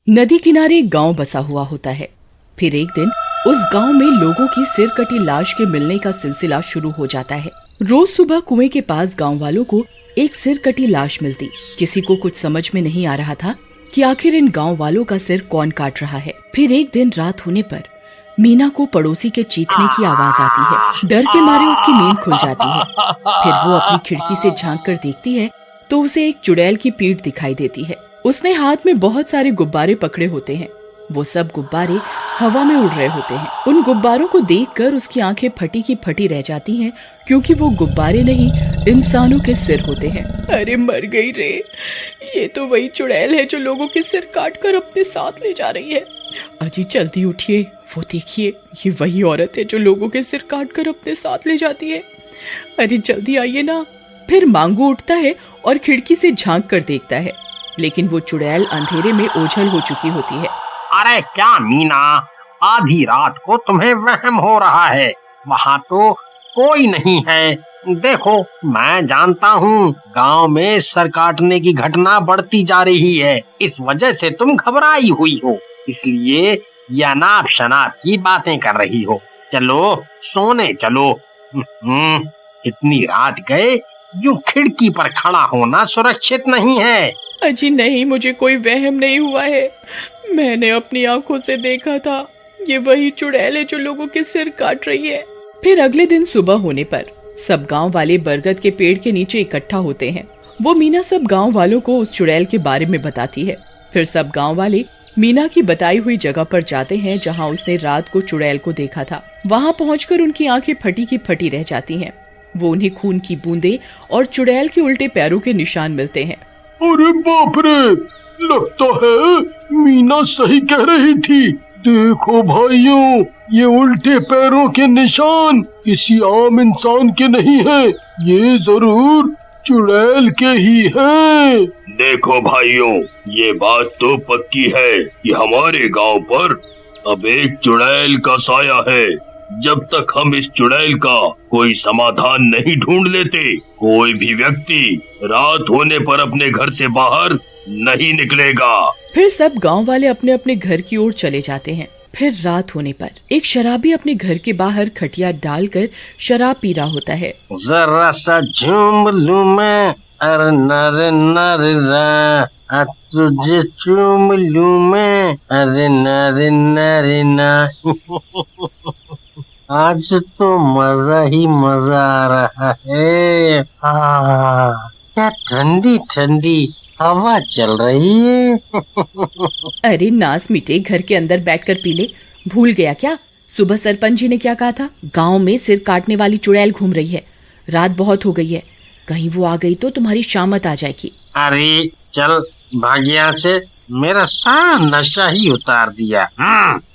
नदी किनारे एक गांव बसा हुआ होता है। फिर एक दिन उस गांव में लोगों की सिर कटी लाश के मिलने का सिलसिला शुरू हो जाता है। रोज सुबह कुएं के पास गांव वालों को एक सिर कटी लाश मिलती। किसी को कुछ समझ में नहीं आ रहा था कि आखिर इन गांव वालों का सिर कौन काट रहा है। फिर एक दिन रात होने पर मीना को पड़ोसी के चीखने की आवाज आती है। डर के मारे उसकी नींद खुल जाती है। फिर वो अपनी खिड़की से झांक कर देखती है तो उसे एक चुड़ैल की पीठ दिखाई देती है। उसने हाथ में बहुत सारे गुब्बारे पकड़े होते हैं। वो सब गुब्बारे हवा में उड़ रहे होते हैं। उन गुब्बारों को देखकर उसकी आंखें फटी की फटी रह जाती हैं, क्योंकि वो गुब्बारे नहीं इंसानों के सिर होते हैं। अरे मर गई रे, ये तो वही चुड़ैल है जो लोगों के सिर काट कर अपने साथ ले जा रही है। अजी जल्दी उठिए, वो देखिए ये वही औरत है जो लोगों के सिर काट कर अपने साथ ले जाती है। अरे जल्दी आइए ना। फिर मांगू उठता है और खिड़की से झांक कर देखता है, लेकिन वो चुड़ैल अंधेरे में ओझल हो चुकी होती है। अरे क्या मीना, आधी रात को तुम्हें वहम हो रहा है? वहाँ तो कोई नहीं है। देखो, मैं जानता हूँ गांव में सर काटने की घटना बढ़ती जा रही है। इस वजह से तुम घबराई हुई हो, इसलिए ये अनाप शनाप की बातें कर रही हो। चलो सोने चलो। इतनी रात गए यूं खिड़की पर खड़ा होना सुरक्षित नहीं है। अजी नहीं, मुझे कोई वहम नहीं हुआ है। मैंने अपनी आंखों से देखा था, ये वही चुड़ैल है जो लोगों के सिर काट रही है। फिर अगले दिन सुबह होने पर सब गांव वाले बरगद के पेड़ के नीचे इकट्ठा होते हैं। वो मीना सब गांव वालों को उस चुड़ैल के बारे में बताती है। फिर सब गांव वाले मीना की बताई हुई जगह पर जाते हैं जहां उसने रात को चुड़ैल को देखा था। वहां पहुंचकर उनकी आंखें फटी की फटी रह जाती हैं। वो उन्हें खून की बूंदें और चुड़ैल के उल्टे पैरों के निशान मिलते हैं। अरे बाप रे, लगता है मीना सही कह रही थी। देखो भाइयों, ये उल्टे पैरों के निशान किसी आम इंसान के नहीं हैं, ये जरूर चुड़ैल के ही हैं। देखो भाइयों, ये बात तो पक्की है कि हमारे गांव पर अब एक चुड़ैल का साया है। जब तक हम इस चुड़ैल का कोई समाधान नहीं ढूंढ लेते, कोई भी व्यक्ति रात होने पर अपने घर से बाहर नहीं निकलेगा। फिर सब गांव वाले अपने अपने घर की ओर चले जाते हैं। फिर रात होने पर एक शराबी अपने घर के बाहर खटिया डालकर शराब पी रहा होता है। जरा सा झूम लूं मैं, अरे नरे नरे रा, तुझे चूम लूं मैं, अरे नरे नरे ना। आज तो मजा ही मजा आ रहा है। क्या ठंडी ठंडी हवा चल रही है। अरे नास मिटे, घर के अंदर बैठकर पी ले। भूल गया क्या सुबह सरपंच जी ने क्या कहा था? गांव में सिर काटने वाली चुड़ैल घूम रही है। रात बहुत हो गई है, कहीं वो आ गई तो तुम्हारी शामत आ जाएगी। अरे चल भाग्या से, मेरा सारा नशा ही उतार दिया।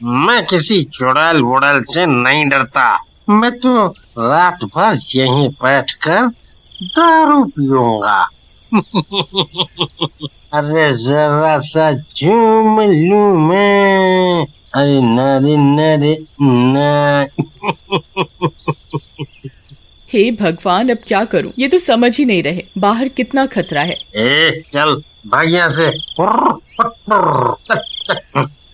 मैं किसी चुड़ैल वुड़ैल से नहीं डरता। मैं तो रात भर यहीं बैठकर दारू पीऊंगा। अरे जरा सा झूम लूं मैं, अरे नरे नरे ना। हे भगवान, अब क्या करूं? ये तो समझ ही नहीं रहे बाहर कितना खतरा है। चल भाग्या से।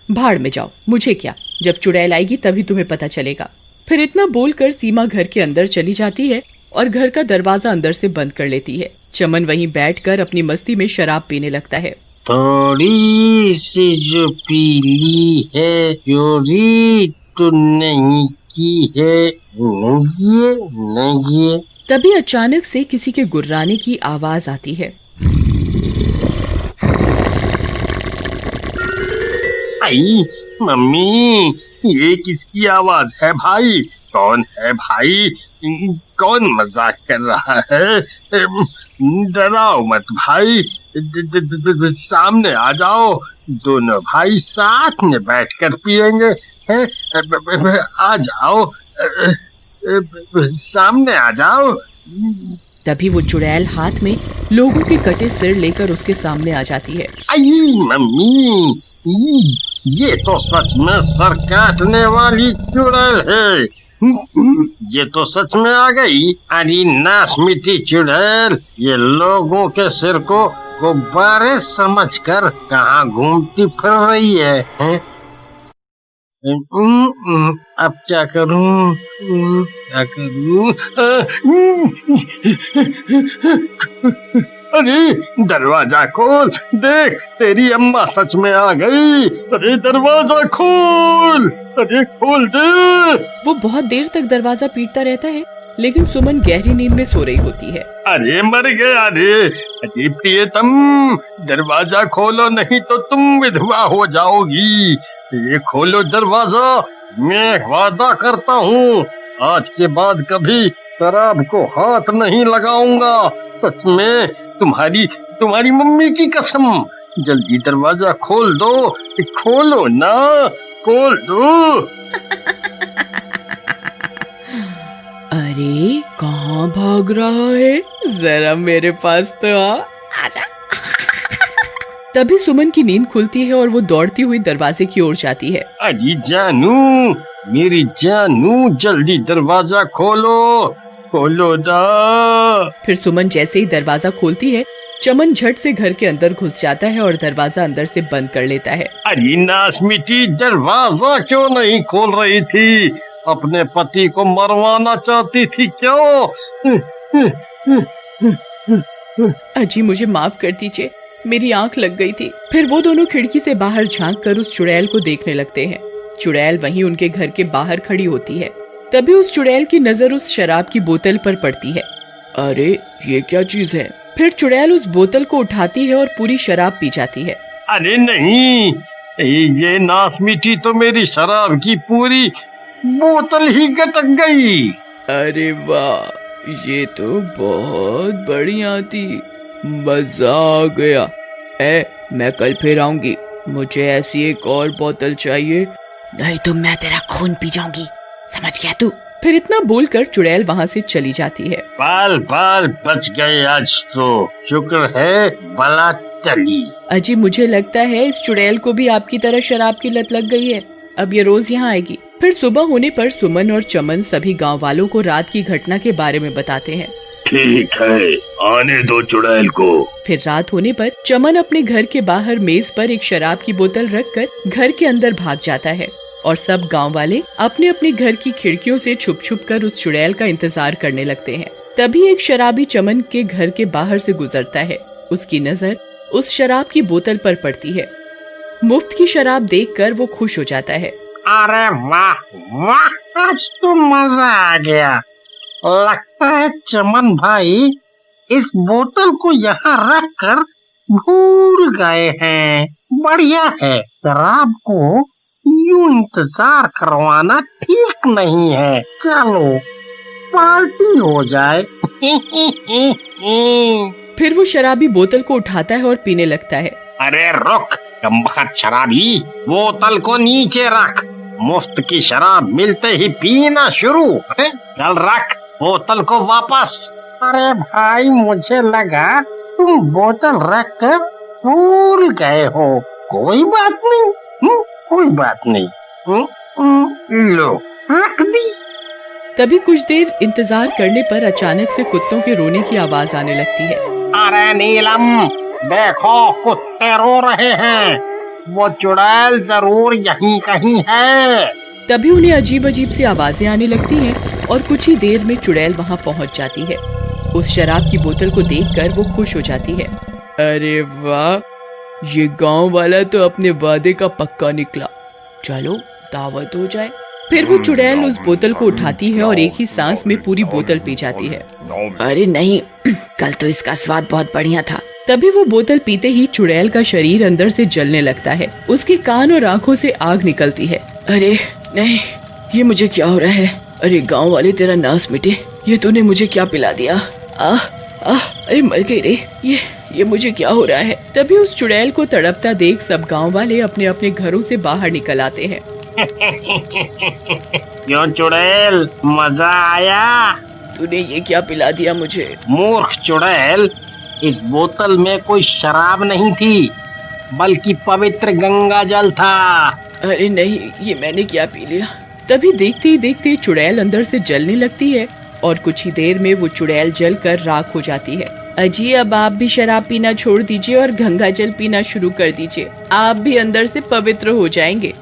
भाड़ में जाओ, मुझे क्या, जब चुड़ैल आएगी तभी तुम्हें पता चलेगा। फिर इतना बोलकर सीमा घर के अंदर चली जाती है और घर का दरवाजा अंदर से बंद कर लेती है। चमन वहीं बैठकर अपनी मस्ती में शराब पीने लगता है। थोड़ी सी जो पीली है, चोरी तो नहीं की है। नहीं। तभी अचानक से किसी के गुर्राने की आवाज आती है। आई मम्मी, ये किसकी आवाज है भाई? कौन है भाई? कौन मजाक कर रहा है? डराओ मत भाई, सामने आ जाओ। दोनों भाई साथ में बैठकर पिएंगे। आ जाओ, सामने आ जाओ। तभी वो चुड़ैल हाथ में लोगों के कटे सिर लेकर उसके सामने आ जाती है। आई मम्मी, ये तो सच में सर काटने वाली चुड़ैल है। ये तो सच में आ गई। अरे नाश मिट्टी चुड़ैल, ये लोगों के सिर को गुब्बारे समझकर कहाँ घूमती फिर रही है, हैं? अब क्या करूं? क्या करूं? अरे दरवाजा खोल, देख तेरी अम्मा सच में आ गई। अरे दरवाजा खोल, अरे खोल दे। वो बहुत देर तक दरवाजा पीटता रहता है, लेकिन सुमन गहरी नींद में सो रही होती है। अरे मर गया रे। अरे प्रियतम, दरवाजा खोलो नहीं तो तुम विधवा हो जाओगी। ये खोलो दरवाजा, मैं वादा करता हूँ आज के बाद कभी शराब को हाथ नहीं लगाऊंगा। सच में, तुम्हारी मम्मी की कसम। जल्दी दरवाजा खोल दो, खोलो ना, खोल दो। अरे कहाँ भाग रहा है, जरा मेरे पास तो आजा। तभी सुमन की नींद खुलती है और वो दौड़ती हुई दरवाजे की ओर जाती है। अजी जानू, मेरी जानू, जल्दी दरवाजा खोलो, खोलो दा। फिर सुमन जैसे ही दरवाजा खोलती है, चमन झट से घर के अंदर घुस जाता है और दरवाजा अंदर से बंद कर लेता है। अरे नासमिटी, दरवाजा क्यों नहीं खोल रही थी? अपने पति को मरवाना चाहती थी क्यों? अजी मुझे माफ कर दीजिए, मेरी आंख लग गई थी। फिर वो दोनों खिड़की से बाहर झांक कर उस चुड़ैल को देखने लगते हैं। चुड़ैल वहीं उनके घर के बाहर खड़ी होती है। तभी उस चुड़ैल की नजर उस शराब की बोतल पर पड़ती है। अरे ये क्या चीज है? फिर चुड़ैल उस बोतल को उठाती है और पूरी शराब पी जाती है। अरे नहीं, ये नासमिटी तो मेरी शराब की पूरी बोतल ही गटक गई। अरे वाह, ये तो बहुत बढ़िया थी, मजा आ गया। मैं कल फिर आऊंगी, मुझे ऐसी एक और बोतल चाहिए, नहीं तो मैं तेरा खून पी जाऊंगी, समझ गया तू? फिर इतना बोलकर चुड़ैल वहाँ से चली जाती है। बाल बाल बच गए आज तो, शुक्र है बला टली। अजी मुझे लगता है इस चुड़ैल को भी आपकी तरह शराब की लत लग गई है, अब ये रोज यहाँ आएगी। फिर सुबह होने पर सुमन और चमन सभी गांव वालों को रात की घटना के बारे में बताते हैं। ठीक है, आने दो चुड़ैल को। फिर रात होने पर चमन अपने घर के बाहर मेज पर एक शराब की बोतल रखकर घर के अंदर भाग जाता है और सब गांव वाले अपने अपने घर की खिड़कियों से छुप छुप कर उस चुड़ैल का इंतजार करने लगते हैं। तभी एक शराबी चमन के घर के बाहर से गुजरता है। उसकी नजर उस शराब की बोतल पर पड़ती है। मुफ्त की शराब देखकर वो खुश हो जाता है। अरे वाह वाह, आज तो मजा आ गया। लगता है चमन भाई इस बोतल को यहाँ रख कर भूल गए हैं। बढ़िया है, शराब को यूं इंतजार करवाना ठीक नहीं है। चलो पार्टी हो जाए। फिर वो शराबी बोतल को उठाता है और पीने लगता है। अरे रुक कमबख्त शराबी, बोतल को नीचे रख। मुफ्त की शराब मिलते ही पीना शुरू है? चल रख बोतल को वापस। अरे भाई, मुझे लगा तुम बोतल रख कर भूल गए हो। कोई बात नहीं, कोई बात नहीं। लो रख दी। तभी कुछ देर इंतजार करने पर अचानक से कुत्तों के रोने की आवाज आने लगती है। अरे नीलम, देखो कुत्ते रो रहे हैं, वो चुड़ैल जरूर यहीं कहीं है। तभी उन्हें अजीब अजीब सी आवाजें आने लगती हैं और कुछ ही देर में चुड़ैल वहां पहुंच जाती है। उस शराब की बोतल को देखकर वो खुश हो जाती है। अरे वाह, ये गांव वाला तो अपने वादे का पक्का निकला, चलो दावत हो जाए। फिर वो चुड़ैल उस बोतल को उठाती है और एक ही सांस में पूरी बोतल पी जाती है। अरे नहीं, कल तो इसका स्वाद बहुत बढ़िया था। तभी वो बोतल पीते ही चुड़ैल का शरीर अंदर से जलने लगता है। उसके कान और आंखों से आग निकलती है। अरे नहीं, ये मुझे क्या हो रहा है? अरे गांव वाले तेरा नाश मिटे, ये तूने मुझे क्या पिला दिया? अरे मर गई रे, ये मुझे क्या हो रहा है? तभी उस चुड़ैल को तड़पता देख सब गांव वाले अपने अपने घरों से बाहर निकल आते हैं। क्यों चुड़ैल, मजा आया? तूने ये क्या पिला दिया मुझे? मूर्ख चुड़ैल, इस बोतल में कोई शराब नहीं थी, बल्कि पवित्र गंगा जल था। अरे नहीं, ये मैंने क्या पी लिया? तभी देखते ही देखते चुड़ैल अंदर से जलने लगती है और कुछ ही देर में वो चुड़ैल जलकर राख हो जाती है। अजी अब आप भी शराब पीना छोड़ दीजिए और गंगा जल पीना शुरू कर दीजिए, आप भी अंदर से पवित्र हो जाएंगे।